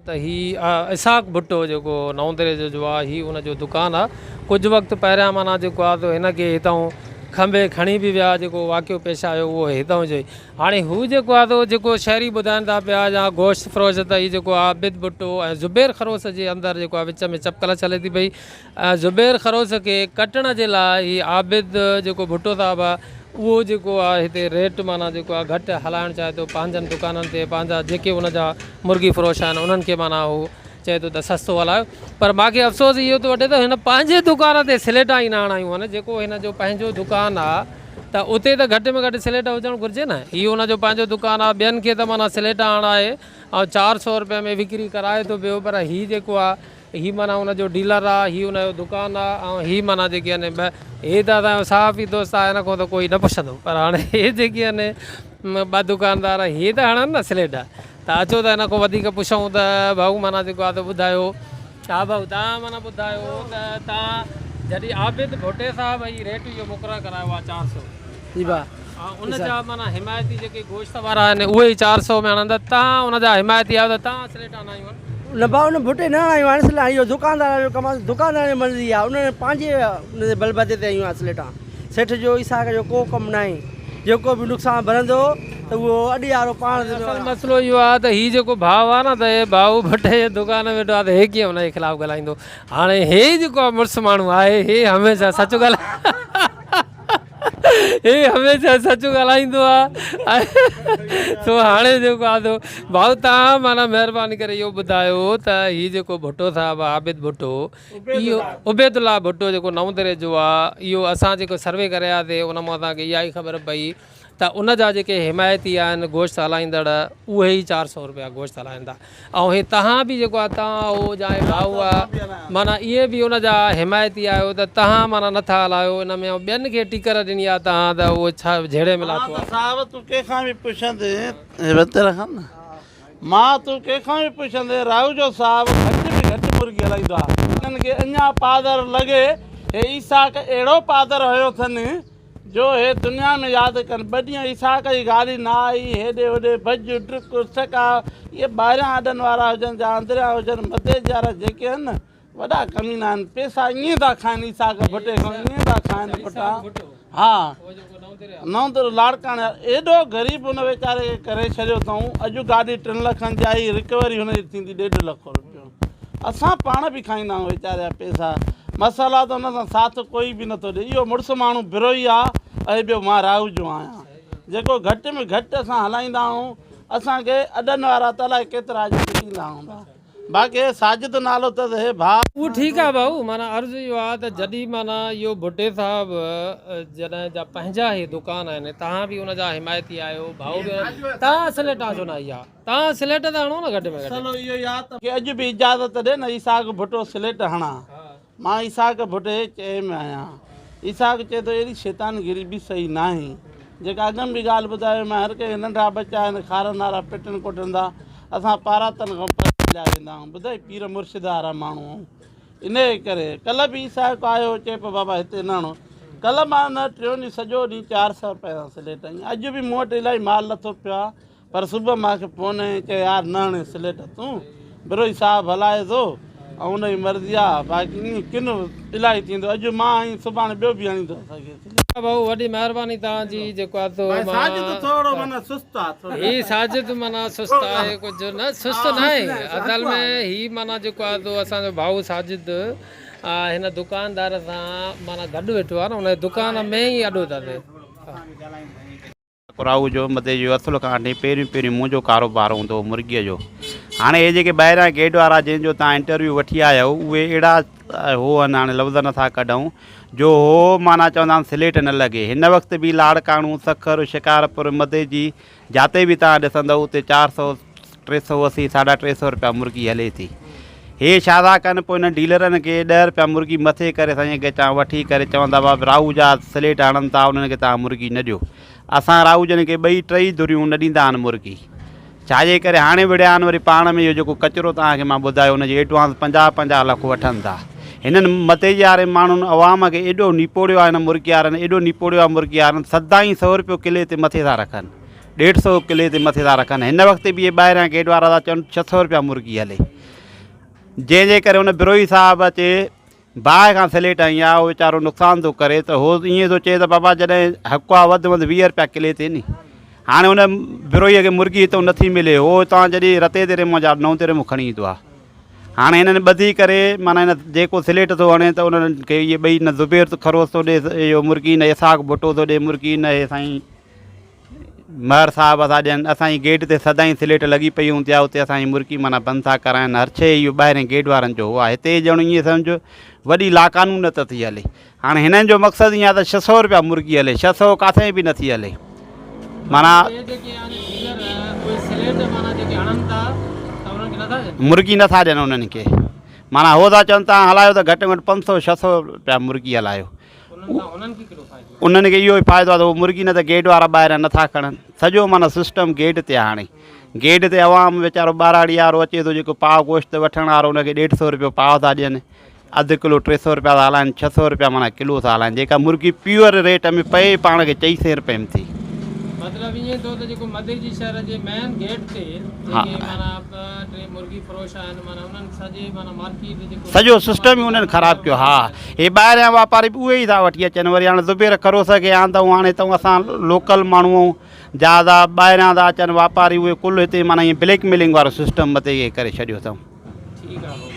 त ही इसाक भुट्टो जेको नवंदरे जो आहे ही उनजो दुकानु आहे। कुझु वक़्तु पहिरियां माना जेको आहे त हिनखे हितां खंबे खणी बि विया, जेको वाक़ियो पेश आयो उहो हितां जो। हाणे हू जेको आहे त जेको शहरी ॿुधाइनि था पिया या गोश्त फ़रोश त ही जेको आहे आबिद भुट्टो ऐं ज़ुबैर खरोस जे अंदरि जेको आहे विच में चपकल चले थी पई। ज़ुबैर खरोस खे कटण जे लाइ ही आबिद जेको भुट्टो साहिबु आहे उहो जेको आहे हिते रेट माना जेको आहे घटि हलाइणु चाहे थो पंहिंजनि दुकाननि ते, पंहिंजा जेके उन जा मुर्गी फ़रोश आहिनि उन्हनि खे माना हू चए थो त सस्तो हलायो। पर मूंखे अफ़सोस इहो थो वठे त हिन पंहिंजे दुकान ते स्लेटा ई न आणायूं आहिनि। जेको हिन जो पंहिंजो दुकानु आहे त उते त घटि में घटि स्लेट हुजणु घुरिजे न। इहो हुनजो पंहिंजो दुकानु आहे, ॿियनि खे त माना स्लेटा आणाए ऐं 400 रुपए में विकिरी कराए थो पियो। पर हीउ जेको आहे ही माना हुनजो डीलर आहे, हीउ हुनजो दुकानु आहे ऐं हीउ माना जेके आहिनि हे त असांजो साफ़ ई दोस्त आहे, हिन खां त कोई न पुछंदो। पर हाणे हे जेके आहिनि ॿ दुकानदार हे त हणनि न स्लेट। त अचो त हिन खां वधीक पुछूं त भाऊ माना जेको आहे त ॿुधायो। हा भाऊ, तव्हां माना ॿुधायो त तव्हां जॾहिं आबिद भुट्टे साहिबु ही रेट इहो मुक़ररु करायो आहे 400 जी भाउ, उन जा माना हिमायती जेके गोश्त वारा आहिनि उहे ई 400 में हणंदा, तव्हां उनजा हिमायती आहियो त तव्हां स्लेट आणायूं आहिनि? न भाउ उन भुट्टे न आयूं आहिनि स्लेटां। इहो दुकानदार जो कमु आहे, दुकानदार जी मर्ज़ी आहे। उन्हनि पंहिंजे उन बलबते ते आयूं आहे स्लेटां। सेठ जो इसाक जो को कमु न आहे। जेको बि नुक़सानु भरंदो त उहो अॾी वारो पाण। मसइलो इहो आहे त हीउ जेको भाउ आहे न त हे भाऊ भुट्टे जे दुकान में वेठो आहे त हे कीअं हुनजे ख़िलाफ़ु ॻाल्हाईंदो। हाणे हे जेको आहे मुड़ुसु माण्हू आहे हे हमेशह सच हे हमेशह सच ॻाल्हाईंदो आहे। सो हाणे जेको आहे त भाऊ तव्हां माना महिरबानी करे इहो ॿुधायो त हीउ जेको भुट्टो साहिबु आहे आबिद भुट्टो, इहो उबैदुल्ला भुट्टो जेको नवंदरे जो आहे, इहो असां जेको सर्वे करियासीं उन मां असांखे इहा ई ख़बर पई त उन जा जेके हिमायती आहिनि गोश्त हलाईंदड़ उहे ई 400 रुपया गोश्त हलाईंदा। ऐं हे तव्हां बि जेको आहे तव्हां उहो जा भाऊ आहे माना इहे बि उन जा हिमायती आहियो त तव्हां माना नथा हलायो इन में, ऐं ॿियनि खे टिकर ॾिनी आहे तव्हां त उहो छा जहिड़े मिला थो आहे। साहिबु तूं कंहिंखां बि पुछंदे रखनि न, मां तूं कंहिंखां बि पुछंदे राहू जो साहिबु घटि में घटि मुर्गी हलाईंदो आहे। उन्हनि खे अञा पादर लॻे हे इसाक अहिड़ो पादर हुयो अथनि जो हे दुनिया में यादि कनि। ॿ ॾींहं इसाक जी गाॾी न आई, हेॾे होॾे भॼ ड्रिक सका, इहे ॿाहिरियां अॾनि वारा हुजनि या अंदरियां हुजनि, मथे वारा जेके आहिनि न वॾा कमीना आहिनि। पैसा ईअं था खाइनि इसाक भुट्टे खां, ईअं था खाइनि पुटा। हा नवंदर लाड़काणे एॾो ग़रीब हुन वीचारे खे करे छॾियो अथऊं। अॼु गाॾी 3 लखनि जी आई, रिकवरी हुनजी थींदी 1.5 लख रुपियो। असां पाण बि खाईंदा आहियूं वीचारा पैसा। मसाला त हुन सां साथ कोई बि नथो ॾिए। इहो मुड़ुसु माण्हू बिरो ई आहे। ऐं ॿियो मां राहू जो आहियां, जेको घटि में घटि असां हलाईंदा आहियूं। असांखे अॾनि वारा त अलाए केतिरा ॾींदा हूंदा। बाक़ी साजिद नालो त हे भाउ उहो ठीकु आहे भाऊ। माना अर्ज़ु इहो आहे त जॾहिं माना इहो भुट्टे साहिबु जॾहिं जा पंहिंजा ई दुकान आहिनि, तव्हां बि हुन जा हिमायती आहियो, भाऊ बि तव्हां स्लेटा छो न आई आहे? तव्हां स्लेट त हणो न घटि में घटि। चलो इहो यादि की अॼु बि इजाज़त ॾे न इसाक भुट्टो स्लेट हणा। मां इसाक भुट्टे चए में आहियां। इसाक चए थो अहिड़ी शैतानगिरी बि सही न आहे। जेका अॻम बि ॻाल्हि ॿुधायो मां, हर कंहिं नंढा बच्चा आहिनि खारनि वारा पिटनि कुटंदा, असां पारातनि खां लिया वेंदा आहियूं। ॿुधाई पीर मुर्शिद वारा माण्हू आहियूं। इन करे कल्ह बि इसाक आयो, चए पियो बाबा हिते न हणो। कल्ह मां न 3 ॾींहं सॼो ॾींहुं 400 रुपए सां स्लेट आई। अॼु बि मूं वटि इलाही माल नथो पियो आहे। पर सुबुह मूंखे फ़ोन चयो यार न हणे स्लेट, तूं बिरोई साहिबु हलाए थो ऐं हुनजी मर्ज़ी आहे। बाक़ी ईअं किन इलाही थींदो। अॼु मां आई, सुभाणे ॿियो बि हणी थो सघे। भाऊ वॾी महिरबानी तव्हांजी। जेको आहे थोरो माना सुस्त आहे। ही साजिद माना सुस्त आहे, कुझु न सुस्त न आहे। असल में ही माना जेको आहे तो असांजो भाऊ साजिद हिन दुकानदार सां माना गॾु वेठो आहे न, हुन दुकान में ई अॾो था थिए। राहू जो मथे जो असुल खां वठी पहिरियों मुंहिंजो कारोबार हूंदो हो मुर्गीअ जो। हाणे हे जेके ॿाहिरां गेट वारा जंहिंजो तव्हां इंटरव्यू वठी आया हो उहे अहिड़ा हो आहिनि, हाणे लफ़्ज़ नथा कढूं, जो हो माना चवंदा आहिनि स्लेट न लॻे। हिन वक़्तु बि लाड़काणू, सखर, शिकारपुर मधे जी जिते बि तव्हां ॾिसंदव उते 400, 380, 350 रुपया मुर्गी हले थी। हे छा था कनि, पोइ हिन डीलरनि खे 10 रुपया मुर्गी मथे करे साईं खे वठी करे चवंदा बाबा राहू जा स्लेट हणनि था, उन्हनि खे तव्हां मुर्गी न ॾियो। असां राहू जन खे 2-3 धुरियूं न ॾींदा आहिनि मुर्गी। छाजे करे हाणे विड़िया आहिनि वरी पाण में इहो जेको कचिरो तव्हांखे मां ॿुधायो हुनजी एडवांस 50-50 लख वठनि था। हिननि मथे जे वारे माण्हुनि अवाम खे एॾो निपोड़ियो आहे, हिन मुर्गी वारनि एॾो निपोड़ियो आहे। मुर्गी वारनि 100 रुपयो किले ते मथे था रखनि। 150 किले ते मथे था रखनि। हिन वक़्तु बि इहे ॿाहिरियां गेट वारा था चवनि 600 रुपया मुर्गी हले, जंहिंजे करे हुन बिरोही साहिबु अचे बाहि खां स्लेट आई आहे, उहो वीचारो नुक़सानु थो करे, त उहो ईअं थो चए त बाबा जॾहिं हक़ु आहे वधि में वधि 20 रुपया किले ते नी। हाणे हुन बिरोहीअ खे मुर्गी हितां नथी मिले, उहो हितां जॾहिं रते ते रेमो जा 9 ते रेमो खणी ईंदो आहे। हाणे हिननि ॿधी करे माना हिन जेको स्लेट थो हणे त उन्हनि खे इहे ॿई न ज़ुबैर खरोस थो ॾिए इहो मुर्गी, न इसाक भुट्टो थो ॾिए मुर्गी, न हे साईं महर साहिबु था ॾियनि। असांजी गेट ते सदाईं स्लेट लॻी पई हूंदी आहे, उते असांजी मुर्गी माना बंदि था कराइनि। हर शइ इहो ॿाहिरें गेट वारनि जो हुआ, हिते ॼण ईअं सम्झो वॾी लाक़ानूनत थी हले। हाणे हिननि जो मक़सदु ईअं आहे त 600 रुपया मुर्गी हले, 600 किथे बि नथी हले। माना मुर्गी नथा ॾियनि उन्हनि खे, माना हो था चवनि तव्हां हलायो त घटि में घटि 500-600 रुपया मुर्गी हलायो। उन्हनि खे इहो ई फ़ाइदो आहे त उहो मुर्गी न त गेट वारा ॿाहिरां नथा खणनि, सॼो माना सिस्टम गेट ते आहे। हाणे गेट ते अवाम वीचारो ॿाराड़ी वारो अचे थो, जेको पाव गोश्त वठण वारो उनखे 150 रुपयो पाव था ॾियनि, अधु किलो 300 रुपया था हलाइनि, 600 रुपया माना किलो था हलाइनि। जेका मुर्गी प्योर रेट में पए पाण खे 400 रुपए में थी। मतलब ईअं थो त जेको मदरी शहर जे मेन गेट ते जेके माना टे मुर्गी फरोश आहिनि, माना उन्हनि सॼे माना मार्केट जेको सॼो सिस्टम ई उन्हनि ख़राबु कयो। हा, हे ॿाहिरियां वापारी बि उहे ई था वठी अचनि, वरी हाणे ज़ुबैर खरोस खे आंदऊं, हाणे त असां लोकल माण्हू ज़्यादा ॿाहिरियां था अचनि वापारी, उहे कुल हिते माना ईअं ब्लैकमेलिंग वारो सिस्टम मथे करे छॾियो अथऊं। ठीकु आहे।